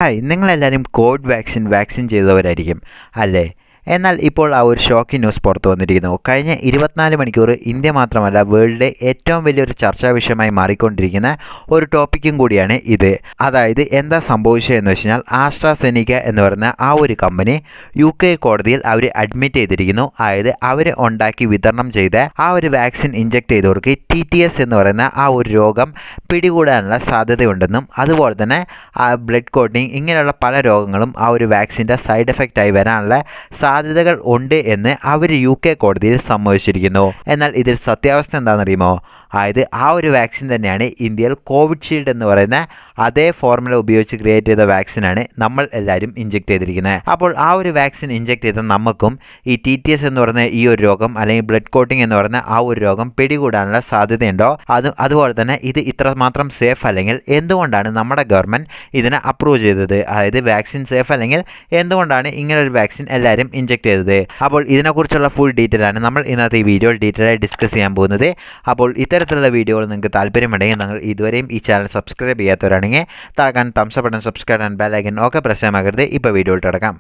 Hi, നിങ്ങളെല്ലാവരും Covid vaccine ചെയ്തവരായിരിക്കും അല്ലേ? എന്നാൽ ഇപ്പോൾ ആ ഒരു ഷോക്കിംഗ് ന്യൂസ് പുറത്തു വന്നിരിക്കുന്നു. കഴിഞ്ഞ 24 മണിക്കൂർ ഇന്ത്യ മാത്രമല്ല വേൾഡിലെ ഏറ്റവും വലിയൊരു ചർച്ചാ വിഷയമായി മാറിക്കൊണ്ടിരിക്കുന്ന ഒരു ടോപ്പിക്കും കൂടിയാണ് ഇത്. അതായത് എന്താ സംഭവിച്ചതെന്ന് വെച്ച് കഴിഞ്ഞാൽ ആസ്ട്രാസെനിക്ക എന്ന് പറയുന്ന ആ ഒരു കമ്പനി UK കോടതിയിൽ അവർ അഡ്മിറ്റ് ചെയ്തിരിക്കുന്നു. അതായത് അവർ ഉണ്ടാക്കി വിതരണം ചെയ്ത ആ ഒരു വാക്സിൻ ഇഞ്ചെക്ട് ചെയ്തവർക്ക് TTS എന്ന് പറയുന്ന ആ ഒരു രോഗം പിടികൂടാനുള്ള സാധ്യതയുണ്ടെന്നും അതുപോലെ തന്നെ ബ്ലഡ് ക്ലോട്ടിങ് ഇങ്ങനെയുള്ള പല രോഗങ്ങളും ആ ഒരു വാക്സിൻ്റെ സൈഡ് എഫക്റ്റായി വരാനുള്ള സാധ്യതകൾ ഉണ്ട് എന്ന് അവർ UK കോടതിയിൽ സമ്മതിച്ചിരിക്കുന്നു. എന്നാൽ ഇതിൽ സത്യാവസ്ഥ എന്താണെന്നറിയുമോ? അതായത് ആ ഒരു വാക്സിൻ തന്നെയാണ് ഇന്ത്യയിൽ കോവിഷീൽഡ് എന്ന് പറയുന്ന അതേ ഫോർമുല ഉപയോഗിച്ച് ക്രിയേറ്റ് ചെയ്ത വാക്സിനാണ് നമ്മൾ എല്ലാവരും ഇഞ്ചെക്ട് ചെയ്തിരിക്കുന്നത്. അപ്പോൾ ആ ഒരു വാക്സിൻ ഇഞ്ചെക്ട് ചെയ്ത നമുക്കും ഈ TTS എന്ന് പറയുന്ന ഈ ഒരു രോഗം അല്ലെങ്കിൽ ബ്ലഡ് ക്ലോട്ടിംഗ് എന്ന് പറയുന്ന ആ ഒരു രോഗം പിടികൂടാനുള്ള സാധ്യതയുണ്ടോ? അതുപോലെ തന്നെ ഇത് ഇത്രമാത്രം സേഫ് അല്ലെങ്കിൽ എന്തുകൊണ്ടാണ് നമ്മുടെ ഗവൺമെൻറ് ഇതിനെ അപ്രൂവ് ചെയ്തത്? അതായത് വാക്സിൻ സേഫ് അല്ലെങ്കിൽ എന്തുകൊണ്ടാണ് ഇങ്ങനൊരു വാക്സിൻ എല്ലാവരും ഇഞ്ചെക്ട് ചെയ്തത്? അപ്പോൾ ഇതിനെക്കുറിച്ചുള്ള ഫുൾ ഡീറ്റെയിൽ ആണ് നമ്മൾ ഇന്നത്തെ ഈ വീഡിയോയിൽ ഡീറ്റെയിലായി ഡിസ്കസ് ചെയ്യാൻ പോകുന്നത്. അപ്പോൾ ഇത്തരത്തിലുള്ള വീഡിയോകൾ നിങ്ങൾക്ക് താല്പര്യമുണ്ടെങ്കിൽ നിങ്ങൾ ഇതുവരെയും ഈ ചാനൽ സബ്സ്ക്രൈബ് ചെയ്യാത്തവരാണെങ്കിൽ താഴെ thumbs button subscribe and bell icon ഒക്കെ പ്രസ് ചെയ്യാൻ മറക്കരുത്. ഇപ്പോൾ വീഡിയോയിലോട്ട് കിടക്കാം.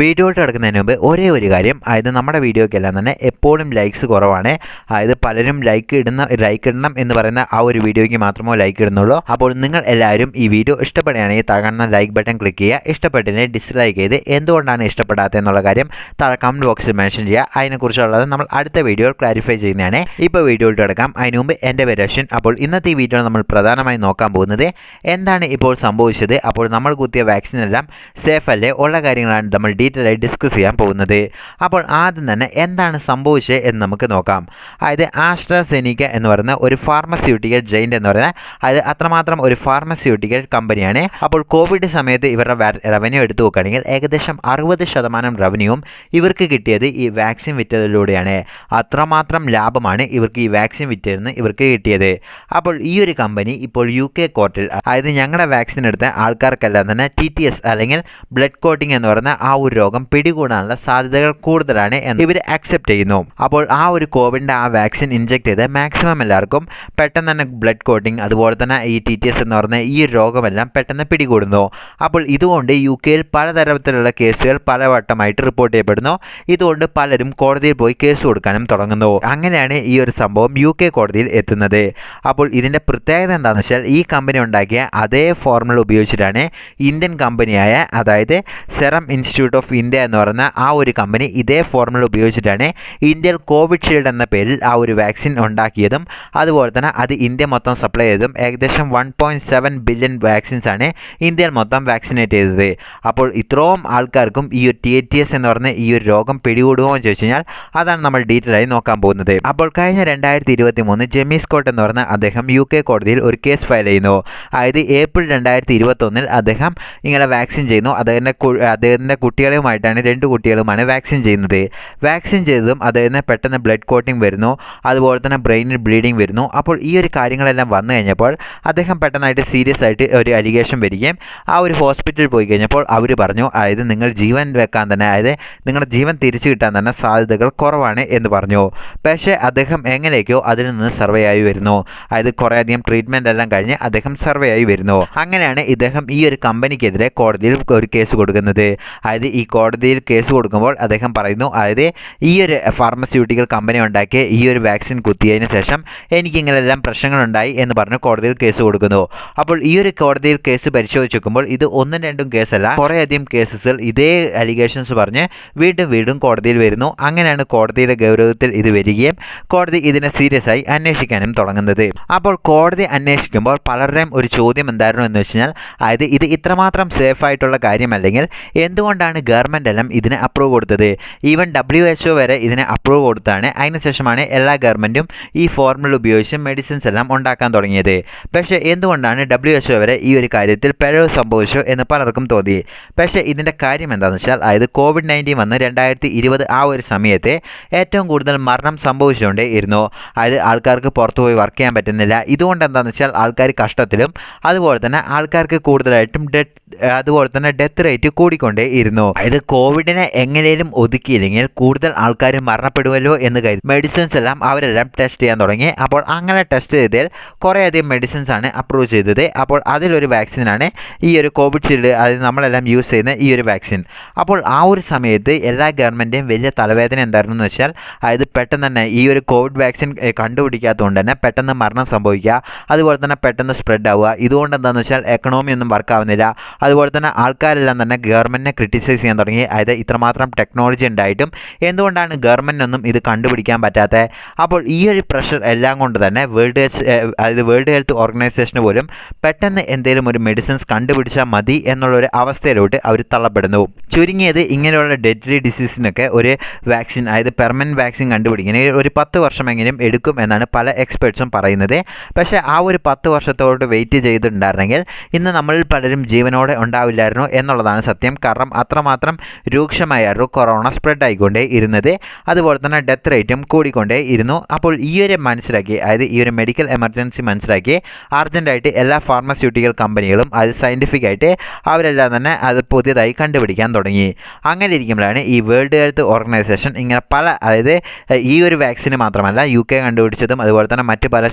വീഡിയോയിട്ട് കിടക്കുന്നതിന് മുമ്പ് ഒരേ ഒരു കാര്യം, അതായത് നമ്മുടെ വീഡിയോക്കെല്ലാം തന്നെ എപ്പോഴും ലൈക്സ് കുറവാണ്. അതായത് പലരും ലൈക്ക് ഇടണം എന്ന് പറയുന്ന ആ ഒരു വീഡിയോയ്ക്ക് മാത്രമേ ലൈക്ക് ഇടുന്നുള്ളൂ. അപ്പോൾ നിങ്ങൾ എല്ലാവരും ഈ വീഡിയോ ഇഷ്ടപ്പെടുകയാണെങ്കിൽ താഴെ ലൈക്ക് ബട്ടൺ ക്ലിക്ക് ചെയ്യുക. ഇഷ്ടപ്പെട്ടിനെ ഡിസ്ലൈക്ക് ചെയ്ത് എന്തുകൊണ്ടാണ് ഇഷ്ടപ്പെടാത്തതെന്നുള്ള കാര്യം താഴെ കമൻറ്റ് ബോക്സിൽ മെൻഷൻ ചെയ്യുക. അതിനെക്കുറിച്ചുള്ളത് നമ്മൾ അടുത്ത വീഡിയോയിൽ ക്ലാരിഫൈ ചെയ്യുന്നതാണ്. ഇപ്പോൾ വീഡിയോയിട്ട് കിടക്കാം. അതിന് മുമ്പ് എൻ്റെ പേര് അശ്വിൻ. അപ്പോൾ ഇന്നത്തെ ഈ വീഡിയോ നമ്മൾ പ്രധാനമായും നോക്കാൻ പോകുന്നത് എന്താണ് ഇപ്പോൾ സംഭവിച്ചത്, അപ്പോൾ നമ്മൾ കുത്തിയ വാക്സിൻ എല്ലാം സേഫ് അല്ലേ, ഉള്ള കാര്യങ്ങളാണ് നമ്മൾ ഡീറ്റെയിലായി ഡിസ്കസ് ചെയ്യാൻ പോകുന്നത്. അപ്പോൾ ആദ്യം തന്നെ എന്താണ് സംഭവിച്ചത് എന്ന് നമുക്ക് നോക്കാം. അതായത് ആസ്ട്രാസെനിക്ക എന്ന് പറയുന്ന ഒരു ഫാർമസ്യൂട്ടിക്കൽ ജെയിൻ്റ് എന്ന് പറയുന്ന അത് അത്രമാത്രം ഒരു ഫാർമസ്യൂട്ടിക്കൽ കമ്പനിയാണ്. അപ്പോൾ കോവിഡ് സമയത്ത് ഇവരുടെ റവന്യൂ എടുത്തു നോക്കുകയാണെങ്കിൽ ഏകദേശം 60% റവന്യൂവും ഇവർക്ക് കിട്ടിയത് ഈ വാക്സിൻ വിറ്റതിലൂടെയാണ്. അത്രമാത്രം ലാഭമാണ് ഇവർക്ക് ഈ വാക്സിൻ വിറ്റതെന്ന് ഇവർക്ക് കിട്ടിയത്. അപ്പോൾ ഈ ഒരു കമ്പനി ഇപ്പോൾ UK കോർട്ടിൽ, അതായത് ഞങ്ങളുടെ വാക്സിൻ എടുത്ത ആൾക്കാർക്കെല്ലാം തന്നെ TTS അല്ലെങ്കിൽ ബ്ലഡ് ക്ലോട്ടിംഗ് എന്ന് പറയുന്ന ആ ഒരു രോഗം പിടികൂടാനുള്ള സാധ്യതകൾ കൂടുതലാണ് എന്ന് ഇവർ അക്സെപ്റ്റ് ചെയ്യുന്നു. അപ്പോൾ ആ ഒരു കോവിഡിൻ്റെ ആ വാക്സിൻ ഇഞ്ചെക്ട് ചെയ്ത് മാക്സിമം എല്ലാവർക്കും പെട്ടെന്ന് തന്നെ ബ്ലഡ് ക്ലോട്ടിംഗ് അതുപോലെ തന്നെ ഈ TTS എന്ന് പറയുന്ന ഈ രോഗമെല്ലാം പെട്ടെന്ന് പിടികൂടുന്നു. അപ്പോൾ ഇതുകൊണ്ട് UK പലതരത്തിലുള്ള കേസുകൾ പലവട്ടമായിട്ട് റിപ്പോർട്ട് ചെയ്യപ്പെടുന്നു. ഇതുകൊണ്ട് പലരും കോടതിയിൽ പോയി കേസ് കൊടുക്കാനും തുടങ്ങുന്നു. അങ്ങനെയാണ് ഈ ഒരു സംഭവം UK കോടതിയിൽ എത്തുന്നത്. അപ്പോൾ ഇതിൻ്റെ പ്രത്യേകത എന്താണെന്ന് വെച്ചാൽ ഈ കമ്പനി ഉണ്ടാക്കിയ അതേ ഫോർമുല ഉപയോഗിച്ചിട്ടാണ് ഇന്ത്യൻ കമ്പനിയായ അതായത് സെറം ഇൻസ്റ്റിറ്റ്യൂട്ട് ഓഫ് ഇന്ത്യ എന്ന് പറയുന്ന ആ ഒരു കമ്പനി ഇതേ ഫോർമുല ഉപയോഗിച്ചിട്ടാണ് ഇന്ത്യയിൽ കോവിഷീൽഡ് എന്ന പേരിൽ ആ ഒരു വാക്സിൻ ഉണ്ടാക്കിയതും അതുപോലെ തന്നെ അത് ഇന്ത്യ മൊത്തം സപ്ലൈ ചെയ്തതും. ഏകദേശം 1.7 ബില്യൺ വാക്സിൻസ് ആണ് ഇന്ത്യയിൽ മൊത്തം വാക്സിനേറ്റ് ചെയ്തത്. അപ്പോൾ ഇത്രയും ആൾക്കാർക്കും ഈ ഒരു TTS എന്ന് പറയുന്ന ഈ ഒരു രോഗം പിടികൂടുമോ എന്ന് ചോദിച്ചു കഴിഞ്ഞാൽ അതാണ് നമ്മൾ ഡീറ്റെയിൽ ആയി നോക്കാൻ പോകുന്നത്. അപ്പോൾ കഴിഞ്ഞ 2023 ജെമി സ്കോട്ട് എന്ന് പറയുന്ന അദ്ദേഹം UK കോടതിയിൽ ഒരു കേസ് ഫയൽ ചെയ്യുന്നു. അതായത് ഏപ്രിൽ 2021 അദ്ദേഹം ഇങ്ങനെ വാക്സിൻ ചെയ്യുന്നു. അദ്ദേഹത്തിൻ്റെ കുട്ടികളുമായിട്ടാണ് 2 കുട്ടികളുമാണ് വാക്സിൻ ചെയ്യുന്നത്. വാക്സിൻ ചെയ്തതും അദ്ദേഹത്തിന് പെട്ടെന്ന് ബ്ലഡ് ക്ലോട്ടിംഗ് വരുന്നു, അതുപോലെ തന്നെ ബ്രെയിനിൽ ബ്ലീഡിങ് വരുന്നു. അപ്പോൾ ഈ ഒരു കാര്യങ്ങളെല്ലാം വന്നു കഴിഞ്ഞപ്പോൾ അദ്ദേഹം പെട്ടെന്നായിട്ട് സീരിയസ് ആയിട്ട് ഒരു അലിഗേഷൻ വരികയും ആ ഒരു ഹോസ്പിറ്റലിൽ പോയി കഴിഞ്ഞപ്പോൾ അവർ പറഞ്ഞു, അതായത് നിങ്ങൾ ജീവൻ വെക്കാൻ തന്നെ, അതായത് നിങ്ങളുടെ ജീവൻ തിരിച്ചു കിട്ടാൻ തന്നെ സാധ്യതകൾ കുറവാണ് എന്ന് പറഞ്ഞു. പക്ഷേ അദ്ദേഹം എങ്ങനെയൊക്കെയോ അതിൽ നിന്ന് സർവേ ആയി വരുന്നു. അതായത് കുറേയധികം ട്രീറ്റ്മെൻ്റ് എല്ലാം കഴിഞ്ഞ് അദ്ദേഹം സർവേ ആയി വരുന്നു. അങ്ങനെയാണ് ഇദ്ദേഹം ഈ ഒരു കമ്പനിക്കെതിരെ കോടതിയിൽ ഒരു കേസ് കൊടുക്കുന്നത്. അതായത് ഈ കോടതിയിൽ കേസ് കൊടുക്കുമ്പോൾ അദ്ദേഹം പറയുന്നു, അതായത് ഈ ഒരു ഫാർമസ്യൂട്ടിക്കൽ കമ്പനി ഉണ്ടാക്കിയ ഈ ഒരു വാക്സിൻ കുത്തിയതിന് ശേഷം എനിക്കിങ്ങനെല്ലാം പ്രശ്നങ്ങളുണ്ടായി എന്ന് പറഞ്ഞ് കോടതിയിൽ കേസ് കൊടുക്കുന്നു. അപ്പോൾ ഈ ഒരു കോടതിയിൽ കേസ് പരിശോധിച്ച് നോക്കുമ്പോൾ ഇത് 1-2 കേസല്ല, കുറേയധികം കേസസുകൾ ഇതേ അലിഗേഷൻസ് പറഞ്ഞ് വീണ്ടും കോടതിയിൽ വരുന്നു. അങ്ങനെയാണ് കോടതിയുടെ ഗൗരവത്തിൽ ഇത് വരികയും കോടതി ഇതിനെ സീരിയസ് ആയി അന്വേഷിക്കാനും തുടങ്ങുന്നത്. അപ്പോൾ കോടതി അന്വേഷിക്കുമ്പോൾ പലരുടെയും ഒരു ചോദ്യം എന്തായിരുന്നു എന്ന് വെച്ച് കഴിഞ്ഞാൽ, അതായത് ഇത് ഇത്രമാത്രം സേഫ് ആയിട്ടുള്ള കാര്യമല്ലെങ്കിൽ എന്തുകൊണ്ടാണ് ഗവൺമെൻറ് എല്ലാം ഇതിന് അപ്രൂവ് കൊടുത്തത്? ഈവൻ WHO വരെ ഇതിന് അപ്രൂവ് കൊടുത്താണ്. അതിനുശേഷമാണ് എല്ലാ ഗവൺമെൻറ്റും ഈ ഫോർമുല ഉപയോഗിച്ച് മെഡിസിൻസ് എല്ലാം ഉണ്ടാക്കാൻ തുടങ്ങിയത്. പക്ഷേ എന്തുകൊണ്ടാണ് WHO വരെ ഈ ഒരു കാര്യത്തിൽ പിഴവ് സംഭവിച്ചു എന്ന് പലർക്കും തോന്നി. പക്ഷേ ഇതിൻ്റെ കാര്യം എന്താണെന്ന് വെച്ചാൽ, അതായത് COVID-19 വന്ന് 2020 ആ ഒരു സമയത്ത് ഏറ്റവും കൂടുതൽ മരണം സംഭവിച്ചുകൊണ്ടേ ഇരുന്നു. അതായത് ആൾക്കാർക്ക് പുറത്തുപോയി വർക്ക് ചെയ്യാൻ പറ്റുന്നില്ല. ഇതുകൊണ്ട് എന്താണെന്ന് വെച്ചാൽ ആൾക്കാർ കഷ്ടത്തിലും അതുപോലെ തന്നെ ആൾക്കാർക്ക് കൂടുതലായിട്ടും അതുപോലെ തന്നെ ഡെത്ത് റേറ്റ് കൂടിക്കൊണ്ടേ ഇരുന്നു. അതായത് കോവിഡിനെ എങ്ങനെയും ഒതുക്കിയില്ലെങ്കിൽ കൂടുതൽ ആൾക്കാർ മരണപ്പെടുമല്ലോ എന്ന് കരുതി മെഡിസിൻസ് എല്ലാം അവരെല്ലാം ടെസ്റ്റ് ചെയ്യാൻ തുടങ്ങി. അപ്പോൾ അങ്ങനെ ടെസ്റ്റ് ചെയ്തതിൽ കുറേയധികം മെഡിസിൻസ് ആണ് അപ്രൂവ് ചെയ്തത്. അപ്പോൾ അതിലൊരു വാക്സിനാണ് ഈ ഒരു കോവിഷീൽഡ്, അതായത് നമ്മളെല്ലാം യൂസ് ചെയ്യുന്ന ഈ ഒരു വാക്സിൻ. അപ്പോൾ ആ ഒരു സമയത്ത് എല്ലാ ഗവൺമെൻറ്റും വലിയ തലവേദന എന്തായിരുന്നു എന്ന് വെച്ചാൽ, അതായത് പെട്ടെന്ന് തന്നെ ഈ ഒരു കോവിഡ് വാക്സിൻ കണ്ടുപിടിക്കാത്തതുകൊണ്ട് തന്നെ പെട്ടെന്ന് മരണം സംഭവിക്കുക, അതുപോലെ തന്നെ പെട്ടെന്ന് സ്പ്രെഡ് ആവുക. ഇതുകൊണ്ട് എന്താണെന്ന് വെച്ചാൽ എക്കണോമി ഒന്നും വർക്ക് ആവുന്നില്ല. അതുപോലെ തന്നെ ആൾക്കാരെല്ലാം തന്നെ ഗവൺമെൻറ്റിനെ ക്രിറ്റിസൈസ് ചെയ്യാൻ തുടങ്ങി. അതായത് ഇത്രമാത്രം ടെക്നോളജി ഉണ്ടായിട്ടും എന്തുകൊണ്ടാണ് ഗവൺമെൻറ്റിനൊന്നും ഇത് കണ്ടുപിടിക്കാൻ പറ്റാത്തത്? അപ്പോൾ ഈ ഒരു പ്രഷർ എല്ലാം കൊണ്ട് തന്നെ വേൾഡ് ഹെൽത്ത് ഓർഗനൈസേഷന് പോലും പെട്ടെന്ന് എന്തെങ്കിലും ഒരു മെഡിസിൻസ് കണ്ടുപിടിച്ചാൽ മതി എന്നുള്ളൊരു അവസ്ഥയിലോട്ട് അവർ തള്ളപ്പെടുന്നു. ചുരുങ്ങിയത് ഇങ്ങനെയുള്ള ഡെഡ്ലി ഡിസീസിനൊക്കെ ഒരു വാക്സിൻ, അതായത് പെർമനൻറ്റ് വാക്സിൻ കണ്ടുപിടിക്കണമെങ്കിൽ ഒരു 10 വർഷമെങ്കിലും എടുക്കും എന്നാണ് പല എക്സ്പേർട്സും പറയുന്നത്. പക്ഷേ ആ ഒരു 10 വർഷത്തോട് വെയിറ്റ് ചെയ്തിട്ടുണ്ടായിരുന്നെങ്കിൽ ഇന്ന് നമ്മളിൽ പലരും ജീവനോടെ ഉണ്ടാവില്ലായിരുന്നു എന്നുള്ളതാണ് സത്യം. കാരണം അത്രമാത്രം രൂക്ഷമായിരുന്നു കൊറോണ സ്പ്രെഡ് ആയിക്കൊണ്ടേ ഇരുന്നത്. അതുപോലെ തന്നെ ഡെത്ത് റേറ്റും കൂടിക്കൊണ്ടേ ഇരുന്നു. അപ്പോൾ ഈ ഒരു മനസ്സിലാക്കി, അതായത് ഈ ഒരു മെഡിക്കൽ എമർജൻസി മനസ്സിലാക്കി അർജൻറ്റായിട്ട് എല്ലാ ഫാർമസ്യൂട്ടിക്കൽ കമ്പനികളും അത് സയൻറ്റിഫിക് ആയിട്ട് അവരെല്ലാം തന്നെ അത് പുതിയതായി കണ്ടുപിടിക്കാൻ തുടങ്ങി. അങ്ങനെ ഇരിക്കുമ്പോഴാണ് ഈ വേൾഡ് ഹെൽത്ത് ഓർഗനൈസേഷൻ ഇങ്ങനെ പല, അതായത് ഈ ഒരു വാക്സിന് മാത്രമല്ല UK കണ്ടുപിടിച്ചതും അതുപോലെ തന്നെ മറ്റ് പല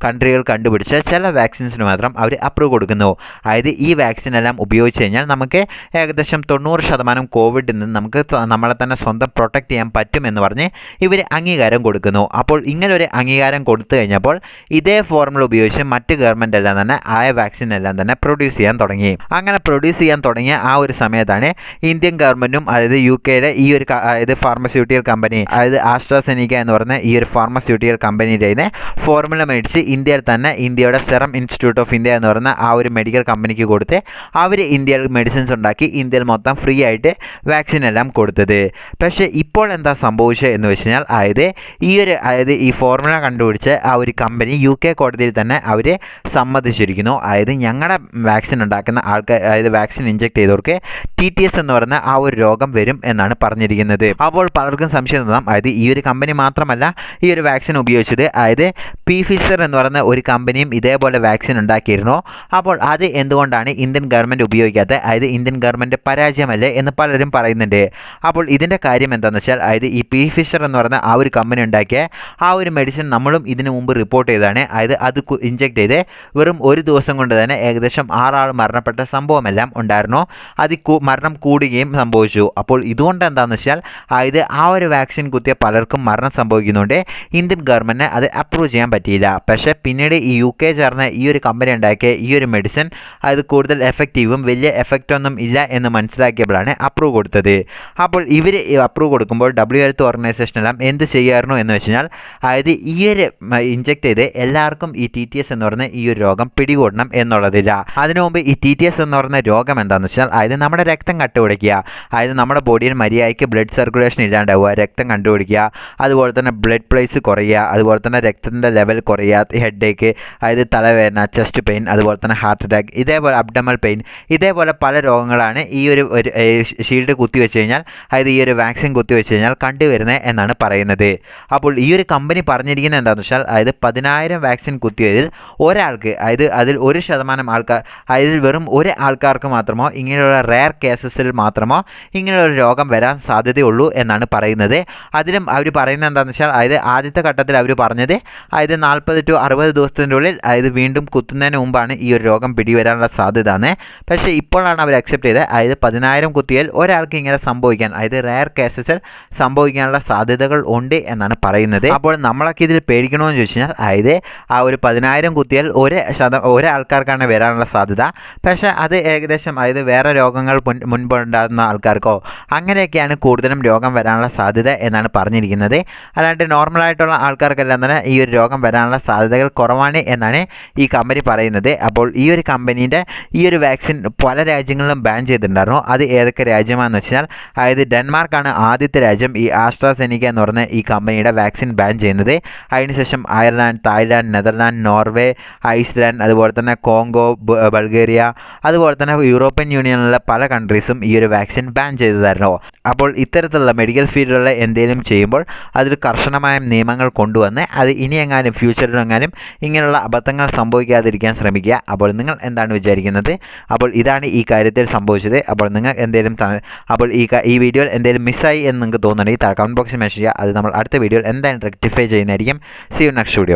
കൺട്രികൾ കണ്ടുപിടിച്ച ചില വാക്സിൻസിന് മാത്രം അവർ അപ്രൂവ് കൊടുക്കുന്നു. അതായത് ഈ വാക്സിൻ എല്ലാം ഉപയോഗിച്ച് കഴിഞ്ഞാൽ നമുക്ക് ഏകദേശം 90% കോവിഡിൽ നിന്ന് നമുക്ക് നമ്മളെ തന്നെ സ്വന്തം പ്രൊട്ടക്റ്റ് ചെയ്യാൻ പറ്റുമെന്ന് പറഞ്ഞ് ഇവർ അംഗീകാരം കൊടുക്കുന്നു. അപ്പോൾ ഇങ്ങനൊരു അംഗീകാരം കൊടുത്തു കഴിഞ്ഞപ്പോൾ ഇതേ ഫോർമുല ഉപയോഗിച്ച് മറ്റ് ഗവൺമെൻറ് എല്ലാം തന്നെ ആയ വാക്സിൻ എല്ലാം തന്നെ പ്രൊഡ്യൂസ് ചെയ്യാൻ തുടങ്ങി. അങ്ങനെ പ്രൊഡ്യൂസ് ചെയ്യാൻ തുടങ്ങിയ ആ ഒരു സമയത്താണ് ഇന്ത്യൻ ഗവൺമെൻറ്റും അതായത് UKയുടെ ഈ ഒരു അതായത് ഫാർമസ്യൂട്ടിക്കൽ കമ്പനി, അതായത് ആസ്ട്രാസെനിക്ക എന്ന് പറഞ്ഞ ഈ ഒരു ഫാർമസ്യൂട്ടിക്കൽ കമ്പനിയുടെ ഫോർമുല മേടിച്ച് ഇന്ത്യയിൽ തന്നെ ഇന്ത്യയുടെ സെറം ഇൻസ്റ്റിറ്റ്യൂട്ട് ഓഫ് ഇന്ത്യ എന്ന് പറയുന്ന ആ ഒരു മെഡിക്കൽ കമ്പനിക്ക് കൊടുത്ത് അവർ ഇന്ത്യയിൽ മെഡിസിൻസ് ഉണ്ടാക്കി ഇന്ത്യയിൽ മൊത്തം ഫ്രീ ആയിട്ട് വാക്സിൻ എല്ലാം കൊടുത്തത്. പക്ഷേ ഇപ്പോൾ എന്താ സംഭവിച്ചത് എന്ന് വെച്ച് കഴിഞ്ഞാൽ, അതായത് ഈ ഫോർമുല കണ്ടുപിടിച്ച് ആ ഒരു കമ്പനി UK കോടതിയിൽ തന്നെ അവർ സമ്മതിച്ചിരിക്കുന്നു. അതായത് ഞങ്ങളുടെ വാക്സിൻ ഉണ്ടാക്കുന്ന ആൾക്കാർ, അതായത് വാക്സിൻ ഇഞ്ചെക്ട് ചെയ്തവർക്ക് TTS എന്ന് പറയുന്ന ആ ഒരു രോഗം വരും എന്നാണ് പറഞ്ഞിരിക്കുന്നത്. അപ്പോൾ പലർക്കും സംശയം തോന്നാം, അതായത് ഈ ഒരു കമ്പനി മാത്രമല്ല ഈ ഒരു വാക്സിൻ ഉപയോഗിച്ചത്, അതായത് Pfizer എന്ന് പറയുന്ന ഒരു കമ്പനിയും ഇതേപോലെ വാക്സിൻ ഉണ്ടാക്കിയിരുന്നു. അപ്പോൾ അത് എന്തുകൊണ്ടാണ് ഇന്ത്യൻ ഗവൺമെൻറ് ഉപയോഗിക്കാത്തത്? അതായത് ഇന്ത്യൻ ഗവൺമെൻറ് പരാജയമല്ലേ എന്ന് പലരും പറയുന്നുണ്ട്. അപ്പോൾ ഇതിൻ്റെ കാര്യം എന്താണെന്ന് വെച്ചാൽ, അതായത് ഈ Pfizer എന്ന് പറയുന്ന ആ ഒരു കമ്പനി ഉണ്ടാക്കിയ ആ ഒരു മെഡിസിൻ നമ്മളും ഇതിനു മുമ്പ് റിപ്പോർട്ട് ചെയ്തതാണ്. അതായത് അത് ഇഞ്ചെക്ട് ചെയ്ത് വെറും ഒരു ദിവസം കൊണ്ട് തന്നെ ഏകദേശം 6 ആൾ മരണപ്പെട്ട സംഭവമെല്ലാം ഉണ്ടായിരുന്നു. അത് മരണം കൂടുകയും സംഭവിച്ചു. അപ്പോൾ ഇതുകൊണ്ട് എന്താണെന്ന് വെച്ചാൽ, അതായത് ആ ഒരു വാക്സിൻ കുത്തിയ പലർക്കും മരണം സംഭവിക്കുന്നുണ്ട്. ഇന്ത്യൻ ഗവൺമെൻറ്റിന് അത് അപ്രൂവ് ചെയ്യാൻ പറ്റിയില്ല. പക്ഷേ പിന്നീട് ഈ UK ചേർന്ന ഈ ഒരു കമ്പനി ഉണ്ടാക്കിയ ഈ ഒരു മെഡിസിൻ അത് കൂടുതൽ എഫക്റ്റീവും വലിയ എഫക്റ്റൊന്നും ഇല്ല എന്ന് മനസ്സിലാക്കിയപ്പോഴാണ് അപ്രൂവ് കൊടുത്തത്. അപ്പോൾ ഇവർ അപ്രൂവ് കൊടുക്കുമ്പോൾ WHO ഹെൽത്ത് ഓർഗനൈസേഷനെല്ലാം എന്ത് ചെയ്യായിരുന്നു എന്ന് വെച്ച് കഴിഞ്ഞാൽ, അതായത് ഈ ഒരു ഇഞ്ചെക്ട് ചെയ്ത് എല്ലാവർക്കും ഈ TTS എന്ന് പറയുന്ന ഈ ഒരു രോഗം പിടികൂടണം എന്നുള്ളതില്ല. അതിനു മുമ്പ് ഈ TTS എന്ന് പറയുന്ന രോഗം എന്താണെന്ന് വെച്ചാൽ, അതായത് നമ്മുടെ രക്തം കട്ടുപിടിക്കുക, അതായത് നമ്മുടെ ബോഡിയിൽ മര്യാദയ്ക്ക് ബ്ലഡ് സർക്കുലേഷൻ ഇല്ലാണ്ടാവുക, രക്തം കണ്ടുപിടിക്കുക, അതുപോലെ തന്നെ ബ്ലഡ് പ്ലേസ് കുറയുക, അതുപോലെ തന്നെ രക്തത്തിൻ്റെ ലെവൽ കുറയുക, ഹെഡേക്ക്, അതായത് തലവേദന, ചെസ്റ്റ് പെയിൻ, അതുപോലെ തന്നെ ഹാർട്ട് അറ്റാക്ക്, ഇതേപോലെ അബ്ഡമൽ പെയിൻ, ഇതേപോലെ പല രോഗങ്ങളാണ് ഈ ഒരു ഷീൽഡ് കുത്തിവെച്ച് കഴിഞ്ഞാൽ, അതായത് ഈ ഒരു വാക്സിൻ കുത്തിവെച്ച് കഴിഞ്ഞാൽ കണ്ടുവരുന്നത് എന്നാണ് പറയുന്നത്. അപ്പോൾ ഈ ഒരു കമ്പനി പറഞ്ഞിരിക്കുന്നത് എന്താണെന്ന് വെച്ചാൽ, അതായത് 10,000 വാക്സിൻ കുത്തിയതിൽ ഒരാൾക്ക്, അതായത് അതിൽ 1% ആൾക്കാർ, അതായത് വെറും ഒരു ആൾക്കാർക്ക് മാത്രമോ ഇങ്ങനെയുള്ള റെയർ കേസസിൽ മാത്രമോ ഇങ്ങനെയുള്ള രോഗം വരാൻ സാധ്യതയുള്ളൂ എന്നാണ് പറയുന്നത്. അതിലും അവർ പറയുന്നത് എന്താണെന്ന് വെച്ചാൽ, അതായത് ആദ്യത്തെ ഘട്ടത്തിൽ അവർ പറഞ്ഞത്, അതായത് 40 to 60 ദിവസത്തിൻ്റെ ഉള്ളിൽ, അതായത് വീണ്ടും കുത്തുന്നതിന് മുമ്പാണ് ഈ ഒരു രോഗം പിടിവരാനുള്ള സാധ്യത ആണ്. പക്ഷേ ഇപ്പോഴാണ് അവർ അക്സെപ്റ്റ് ചെയ്തത്, അതായത് 10,000 കുത്തിയാൽ ഒരാൾക്ക് ഇങ്ങനെ സംഭവിക്കാൻ, അതായത് റെയർ കേസസിൽ സംഭവിക്കാനുള്ള സാധ്യതകൾ ഉണ്ട് എന്നാണ് പറയുന്നത്. അപ്പോൾ നമ്മളൊക്കെ ഇതിൽ പേടിക്കണമെന്ന് ചോദിച്ചു കഴിഞ്ഞാൽ, അതായത് ആ ഒരു 10,000 കുത്തിയാൽ ഒരാൾക്കാർക്കാണ് വരാനുള്ള സാധ്യത. പക്ഷേ അത് ഏകദേശം, അതായത് വേറെ രോഗങ്ങൾ മുൻപ് ഉണ്ടാകുന്ന ആൾക്കാർക്കോ അങ്ങനെയൊക്കെയാണ് കൂടുതലും രോഗം വരാനുള്ള സാധ്യത എന്നാണ് പറഞ്ഞിരിക്കുന്നത്. അല്ലാണ്ട് നോർമലായിട്ടുള്ള ആൾക്കാർക്കെല്ലാം തന്നെ ഈ ഒരു രോഗം വരാനുള്ള സാധ്യതകൾ കുറവാണ് എന്നാണ് ഈ കമ്പനി പറയുന്നത്. അപ്പോൾ ഈ ഒരു കമ്പനീൻ്റെ ഈ ഒരു വാക്സിൻ പല രാജ്യങ്ങളിലും ബാൻ ചെയ്തിട്ടുണ്ടായിരുന്നു. അത് ഏതൊക്കെ രാജ്യമാണെന്ന് വെച്ചാൽ, അതായത് ഡെൻമാർക്കാണ് ആദ്യത്തെ രാജ്യം ഈ ആസ്ട്രാസെനിക്ക എന്ന് പറഞ്ഞ ഈ കമ്പനിയുടെ വാക്സിൻ ബാൻ ചെയ്യുന്നത്. അതിനുശേഷം Ireland, Thailand, Netherland, Norway, Iceland, അതുപോലെ തന്നെ കോങ്കോ, ബൾഗേറിയ, അതുപോലെ തന്നെ യൂറോപ്യൻ യൂണിയനിലുള്ള പല കൺട്രീസും ഈ ഒരു വാക്സിൻ ബാൻ ചെയ്തതായിരുന്നു. അപ്പോൾ ഇത്തരത്തിലുള്ള മെഡിക്കൽ ഫീൽഡിലുള്ള എന്തെങ്കിലും ചെയ്യുമ്പോൾ അതിൽ കർശനമായ നിയമങ്ങൾ കൊണ്ടുവന്ന് അത് ഇനിയെങ്ങാനും ഫ്യൂച്ചറിലെങ്ങാനും ഇങ്ങനെയുള്ള അബദ്ധങ്ങൾ സംഭവിക്കാതിരിക്കാൻ ശ്രമിക്കുക. അപ്പോൾ നിങ്ങൾ എന്താണ് വിചാരിക്കുന്നത്? അപ്പോൾ ഇതാണ് ഈ കാര്യത്തിൽ സംഭവിച്ചത്. അപ്പോൾ നിങ്ങൾ എന്തെങ്കിലും അപ്പോൾ ഈ വീഡിയോയിൽ എന്തെങ്കിലും മിസ്സായി എന്ന് നിങ്ങൾക്ക് തോന്നുന്നുണ്ടെങ്കിൽ കമൻറ്റ് ബോക്സിൽ മെൻഷൻ ചെയ്യുക. അത് നമ്മൾ അടുത്ത വീഡിയോയിൽ എന്തായാലും റെക്ടിഫൈ ചെയ്യുന്നതായിരിക്കും. See you next video.